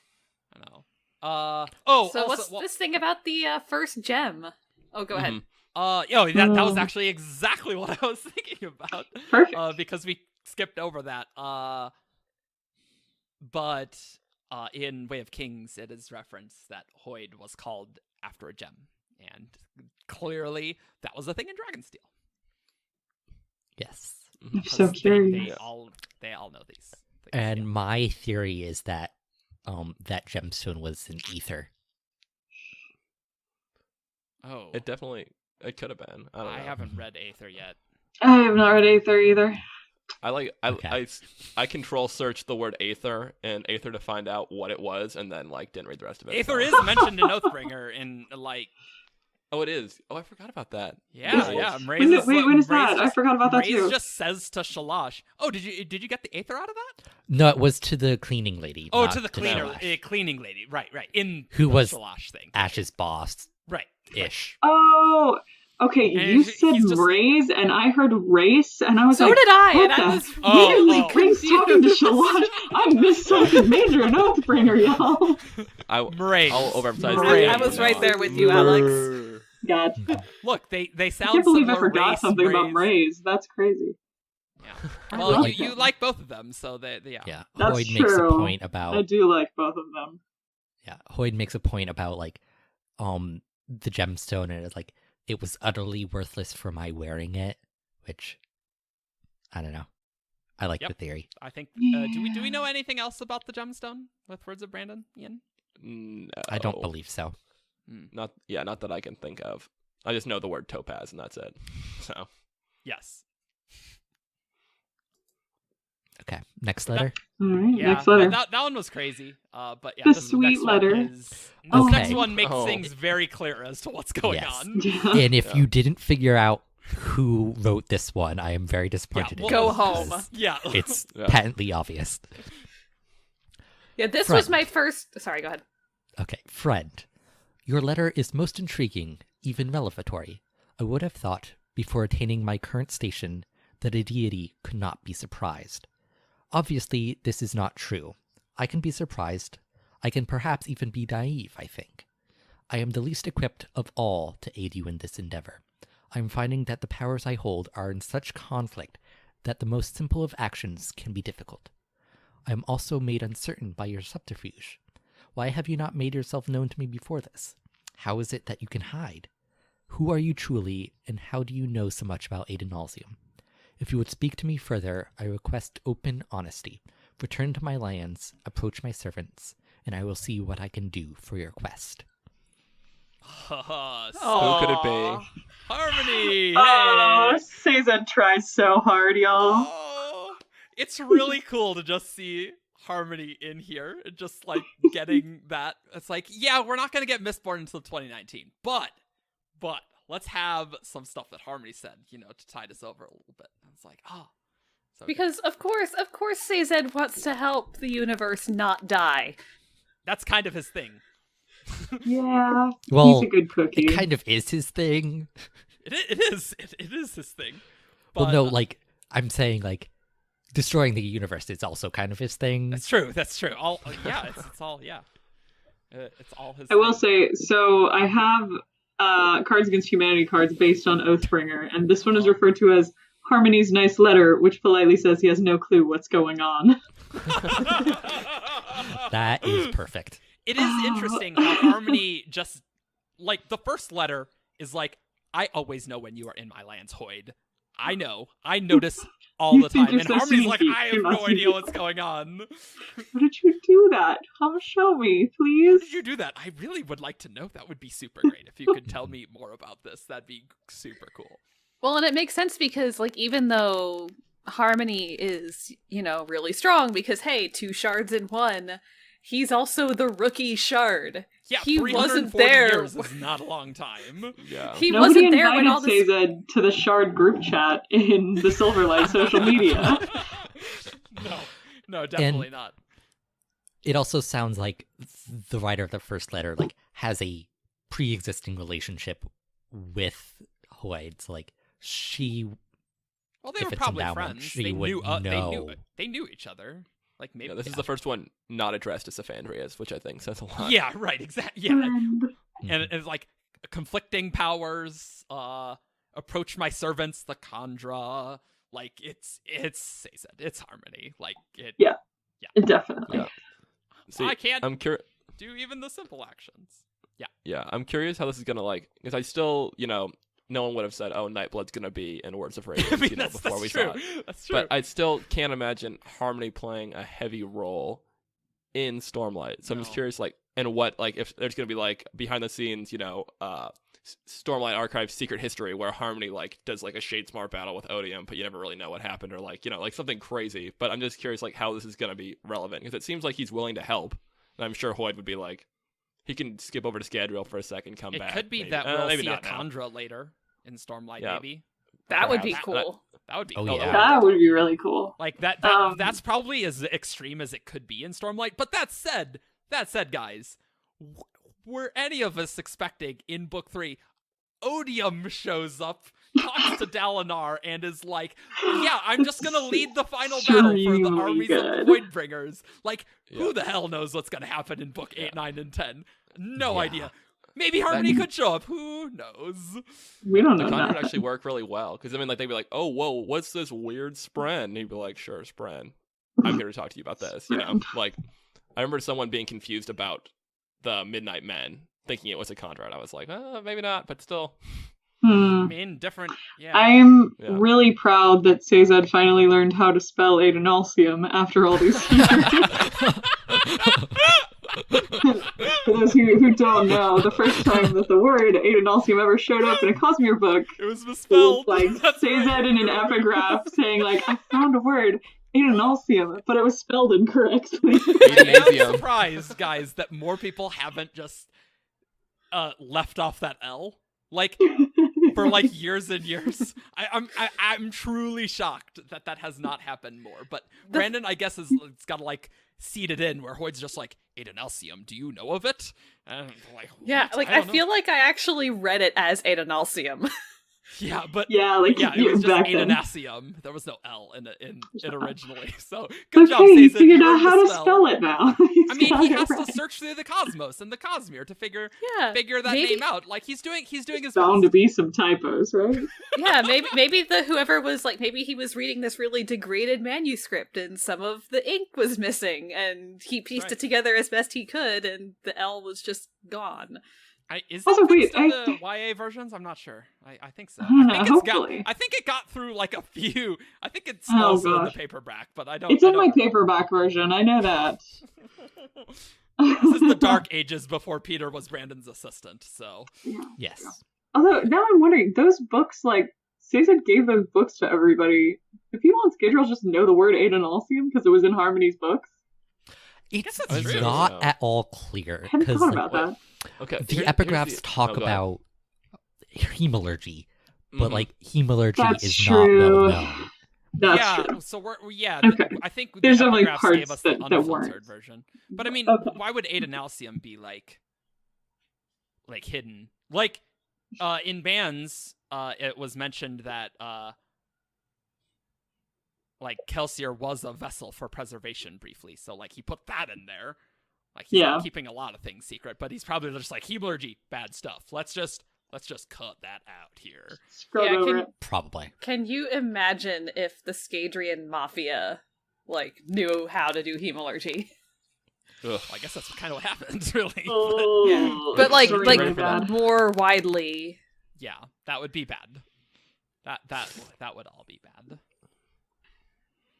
S1: So
S5: also,
S1: what's this thing about the first gem? Oh, go ahead.
S5: That was actually exactly what I was thinking about.
S2: Perfect.
S5: Because we skipped over that. But in Way of Kings, it is referenced that Hoid was called after a gem, and clearly that was a thing in Dragonsteel.
S3: Yes.
S2: I'm so curious.
S5: They all know these things.
S3: And my theory is that that gemstone was an ether.
S5: Oh,
S4: It could have been. I don't know.
S5: I haven't read Aether yet.
S2: I have not read Aether either.
S4: I control search the word Aether and Aether to find out what it was, and then like didn't read the rest of it.
S5: Aether is mentioned in Oathbringer in like.
S4: Oh, it is. Oh, I forgot about that.
S5: Yeah.
S2: When is that? I forgot about that too.
S5: Ray's just says to Shalash, "Oh, did you get the Aether out of that?"
S3: No, it was to the cleaning lady.
S5: Oh,
S3: not
S5: to the cleaning lady. Right. In
S3: who
S5: the
S3: was
S5: Shalash thing.
S3: Ash's boss.
S5: Right.
S3: Ish.
S2: Oh, okay.
S5: And
S2: You said
S5: he's just
S2: Raze, and I heard Race, and I was
S1: So
S2: like,
S1: did I,
S2: what
S1: and I
S2: the-
S1: was
S2: Immediately,
S5: Oh.
S2: Raze talking to Shalash. I missed something major in Oathbringer, y'all.
S5: Mraze.
S4: I'll overemphasize.
S5: Mraze.
S1: I was right there with you, Alex.
S2: Gotcha.
S5: Look, they
S2: I
S5: sound
S2: can't believe I
S5: similar.
S2: forgot
S5: Race,
S2: something about
S5: Raze.
S2: Raze. That's crazy.
S5: Yeah.
S2: I
S5: Well,
S2: like
S5: you
S2: them.
S5: like both of them, so yeah.
S3: Yeah.
S2: That's
S3: Hoid makes a
S2: true.
S3: point
S2: I
S3: about
S2: do like both of them.
S3: Hoid makes a point about like the gemstone, and it's like it was utterly worthless for my wearing it, which I don't know. I like
S5: Yep.
S3: the theory.
S5: I think. Do we know anything else about the gemstone with words of Brandon? Ian?
S4: No,
S3: I don't believe so.
S4: Not that I can think of. I just know the word topaz, and that's it. So
S5: Yes.
S3: Okay, next letter.
S2: All right,
S5: Yeah.
S2: next letter.
S5: That one was crazy. But yeah,
S2: The
S5: this
S2: sweet
S5: next one
S2: letter.
S5: This
S3: Okay.
S5: next one makes
S4: Oh.
S5: things very clear as to what's going
S3: Yes.
S5: on.
S2: Yeah.
S3: And if
S4: Yeah.
S3: you didn't figure out who wrote this one, I am very disappointed.
S5: Yeah,
S3: in
S1: Go
S3: you,
S1: home.
S3: because
S5: Yeah.
S3: It's
S4: Yeah.
S3: patently obvious.
S1: Yeah, this
S3: Friend.
S1: was my first. Sorry, go ahead.
S3: Okay, friend. Your letter is most intriguing, even revelatory. I would have thought, before attaining my current station, that a deity could not be surprised. Obviously, this is not true. I can be surprised. I can perhaps even be naive, I think. I am the least equipped of all to aid you in this endeavor. I am finding that the powers I hold are in such conflict that the most simple of actions can be difficult. I am also made uncertain by your subterfuge. Why have you not made yourself known to me before this? How is it that you can hide? Who are you truly, and how do you know so much about Adenalsium? If you would speak to me further, I request open honesty. Return to my lands, approach my servants, and I will see what I can do for your quest.
S4: Who could it be?
S5: Harmony.
S2: Oh,
S5: Hey.
S2: Cesar tries so hard, y'all.
S5: Oh, it's really cool to just see Harmony in here, and just like getting that. It's like, yeah, we're not gonna get Mistborn until 2019, but let's have some stuff that Harmony said, to tide us over a little bit. And it's like, so good.
S1: Because of course, Sazed wants to help the universe not die.
S5: That's kind of his thing.
S2: Yeah,
S3: Well,
S2: he's a good cookie.
S3: it kind of is his thing.
S5: It is his thing. But,
S3: Well, no, like, I'm saying, like, destroying the universe is also kind of his thing.
S5: That's true. It's all it's all his.
S2: I will
S5: thing.
S2: say, so I have Cards Against Humanity cards based on Oathbringer, and this one is referred to as Harmony's nice letter, which politely says he has no clue what's going on.
S3: That is perfect.
S5: It is interesting how Harmony just, like, the first letter is like, I always know when you are in my lands, Hoid. I know. I notice all
S2: You
S5: the
S2: think
S5: time.
S2: you're
S5: And
S2: so
S5: Harmony's like,
S2: sneaky.
S5: I have
S2: You're
S5: no
S2: not
S5: idea
S2: sneaky.
S5: what's going on.
S2: How did you do that? Come show me,
S5: How
S2: please.
S5: did you do that? I really would like to know. That would be super great. If you could tell me more about this, that'd be super cool.
S1: Well, and it makes sense because, like, even though Harmony is, really strong because, hey, 2 shards in 1, he's also the rookie Shard.
S5: Yeah,
S1: he
S5: 340
S1: wasn't there.
S5: years is not a long time.
S4: Yeah.
S1: He
S2: Nobody
S1: wasn't there when all
S2: invited
S1: this.
S2: Sazed to the Shard group chat in the Silverlight social media.
S5: No, definitely not.
S3: It also sounds like the writer of the first letter like has a pre-existing relationship with Hoid. So like she,
S5: Well, they
S3: if
S5: were
S3: it's
S5: probably
S3: endowment,
S5: friends.
S3: she
S5: They
S3: would
S5: knew
S3: know.
S5: they knew each other. Like maybe
S4: Yeah, this is the first one not addressed to Saphandrias, which I think says a lot.
S5: Yeah, right, exactly. Yeah. And it's like conflicting powers, approach my servants, the Khandra. Like it's Sazed, it's harmony. Like it.
S2: Yeah. Definitely.
S4: Yeah. See,
S5: I can't
S4: I'm curious.
S5: do even the simple actions.
S4: Yeah, I'm curious how this is gonna because I still, no one would have said, "Oh, Nightblood's gonna be in Words of Radiance,"
S5: I mean,
S4: before
S5: that's
S4: we
S5: true.
S4: saw it.
S5: That's true.
S4: But I still can't imagine Harmony playing a heavy role in Stormlight. So I'm just
S5: No.
S4: curious, and what, if there's gonna be behind the scenes, Stormlight Archive secret history where Harmony does a Shadesmar battle with Odium, but you never really know what happened, or something crazy. But I'm just curious, how this is gonna be relevant, because it seems like he's willing to help, and I'm sure Hoid would be he can skip over to Scadrial for a second, come
S5: it
S4: back.
S5: could be
S4: maybe.
S5: that we'll
S4: maybe
S5: see a
S4: not now.
S5: Khandra later in Stormlight,
S4: Yeah.
S5: maybe.
S1: That would be
S4: Perhaps.
S1: cool.
S5: That would be
S3: Oh,
S5: cool.
S3: yeah.
S2: That would be really cool.
S5: Like that that's probably as extreme as it could be in Stormlight. But that said, guys, were any of us expecting in book 3 Odium shows up, talks to Dalinar, and is like, yeah, I'm just gonna lead the final battle for the armies of the Voidbringers. Who the hell knows what's gonna happen in book 8, 9, and 10? No
S3: Yeah.
S5: idea. Maybe Harmony could show up. Who knows?
S2: We don't
S4: The
S2: know
S4: Khandra would
S2: that.
S4: actually work really well, because they'd be like, "Oh, whoa, what's this weird Spren?" And he'd be like, "Sure, Spren. I'm here to talk to you about this." I remember someone being confused about the Midnight Men, thinking it was a Khandra, and I was like, maybe not, but still.
S5: I mean, different. Yeah.
S2: I'm
S4: Yeah.
S2: really proud that Sazed finally learned how to spell Adenalcium after all these years. For those who don't know, the first time that the word Adenalcium ever showed up in a Cosmere book,
S5: It was
S2: it
S5: misspelled.
S2: was
S5: That's
S2: Sazed
S5: right.
S2: in an epigraph saying I found a word, Adenalcium, but it was spelled incorrectly.
S5: I'm surprised, guys, that more people haven't just left off that L for years and years. I'm truly shocked that has not happened more. But Brandon, I guess, it's got to seed it in where Hoid's just Adenalcium, do you know of it? And I'm
S1: Yeah,
S5: what?
S1: I
S5: don't
S1: feel
S5: know.
S1: like I actually read it as Adenalcium.
S5: Yeah, but
S2: Yeah,
S5: it was just
S2: back then.
S5: Adenalcium. There was no L in it originally. So good job,
S2: Okay, you
S5: Sazed.
S2: figured
S5: You
S2: out
S5: learned
S2: how to
S5: spell.
S2: spell it now.
S5: I mean,
S2: Got
S5: he
S2: it
S5: has
S2: right.
S5: to search through the cosmos and the Cosmere to figure
S1: Yeah,
S5: that
S1: maybe-
S5: name out. He's doing his
S2: Bound to
S5: best.
S2: be some typos, right?
S1: Yeah, maybe whoever was maybe he was reading this really degraded manuscript and some of the ink was missing and he pieced
S5: Right.
S1: it together as best he could and the L was just gone.
S5: Is
S2: Also,
S5: it
S2: wait,
S5: fixed in the YA versions? I'm not sure. I think so.
S2: I don't know,
S5: think
S2: hopefully.
S5: I think it got through a few. I think it's
S2: Oh,
S5: also in the
S2: gosh.
S5: paperback, but I don't.
S2: It's
S5: I
S2: in
S5: don't
S2: my paperback version, I know that.
S5: This is the dark ages before Peter was Brandon's assistant, so
S3: Yes.
S2: Although, now I'm wondering, those books, Sazed gave those books to everybody. Do people on Skidrel just know the word Adenalcium because it was in Harmony's books?
S3: It's
S5: that's true.
S3: not
S4: Yeah.
S3: at all clear
S2: I hadn't
S3: because
S2: thought about that.
S4: Okay.
S3: the
S4: here's
S3: epigraphs
S4: the-
S3: talk
S4: go ahead.
S3: about hemalurgy, but
S4: Mhm.
S3: hemalurgy
S2: That's
S3: is
S2: true.
S3: not well known.
S2: That's
S5: yeah.
S2: true.
S5: So we're
S2: Okay.
S5: I think the
S2: There's definitely
S5: epigraphs
S2: parts
S5: gave us the
S2: that
S5: unfiltered
S2: weren't.
S5: version. But I mean,
S2: Okay.
S5: why would Adenalcium be hidden? In bands, it was mentioned that Kelsier was a vessel for preservation briefly, so he put that in there. He's not
S2: Yeah.
S5: keeping a lot of things secret, but he's probably just hemalurgy, bad stuff. Let's just cut that out here.
S2: Scrub
S1: Yeah,
S2: over it.
S3: Probably.
S1: Can you imagine if the Scadrian Mafia knew how to do hemalurgy?
S4: Ugh.
S5: I guess that's kind of what happens, really.
S2: Oh,
S1: But
S2: it's really
S4: bad.
S2: bad.
S1: more widely.
S5: Yeah, that would be bad. That would all be bad.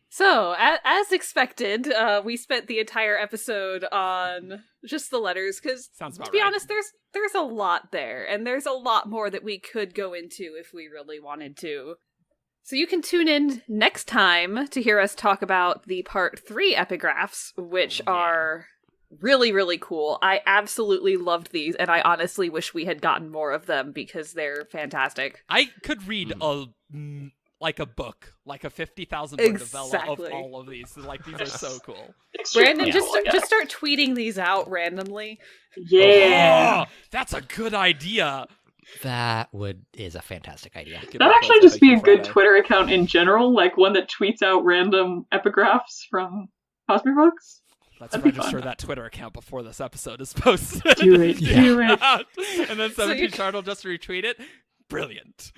S1: So, as expected, we spent the entire episode on just the letters, because,
S5: Sounds
S1: to
S5: about
S1: be
S5: right.
S1: honest, there's a lot there, and there's a lot more that we could go into if we really wanted to. So you can tune in next time to hear us talk about the Part 3 epigraphs, which are really, really cool. I absolutely loved these, and I honestly wish we had gotten more of them because they're fantastic.
S5: I could read a book, like a 50,000 word novella of all of these. Like, these are so cool.
S1: Brandon, just start tweeting these out randomly.
S2: Yeah.
S5: Oh, that's a good idea.
S3: That is a fantastic idea.
S2: That'd actually just be a good Twitter account in general, like one that tweets out random epigraphs from Cosmere books.
S5: Let's register that Twitter account before this episode is posted.
S2: Do it.
S5: And then 17 Shard will just retweet it. Brilliant.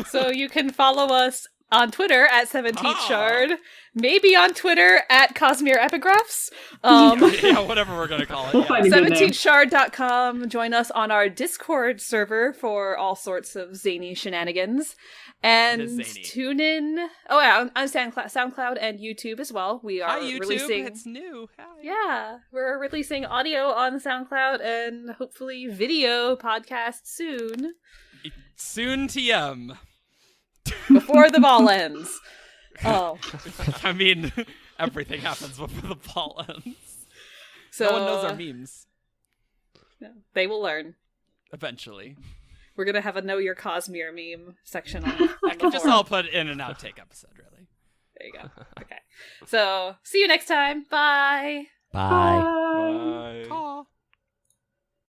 S1: So you can follow us on Twitter at 17th Shard, maybe on Twitter at Cosmere Epigraphs.
S5: Yeah, whatever we're going to call it.
S2: We'll find a good name.
S1: 17thshard.com. Join us on our Discord server for all sorts of zany shenanigans. And tune in. Oh, yeah, on SoundCloud and YouTube as well. We are releasing.
S5: It's new. Hi.
S1: Yeah, we're releasing audio on SoundCloud and hopefully video podcast soon.
S5: Soon TM.
S1: Before the ball ends. Oh.
S5: I mean, everything happens before the ball ends.
S1: So,
S5: no one knows our memes.
S1: They will learn.
S5: Eventually.
S1: We're going to have a Know Your Cosmere meme section on
S5: I can just all put in an outtake episode, really.
S1: There you go. Okay. So, see you next time. Bye.
S3: Bye.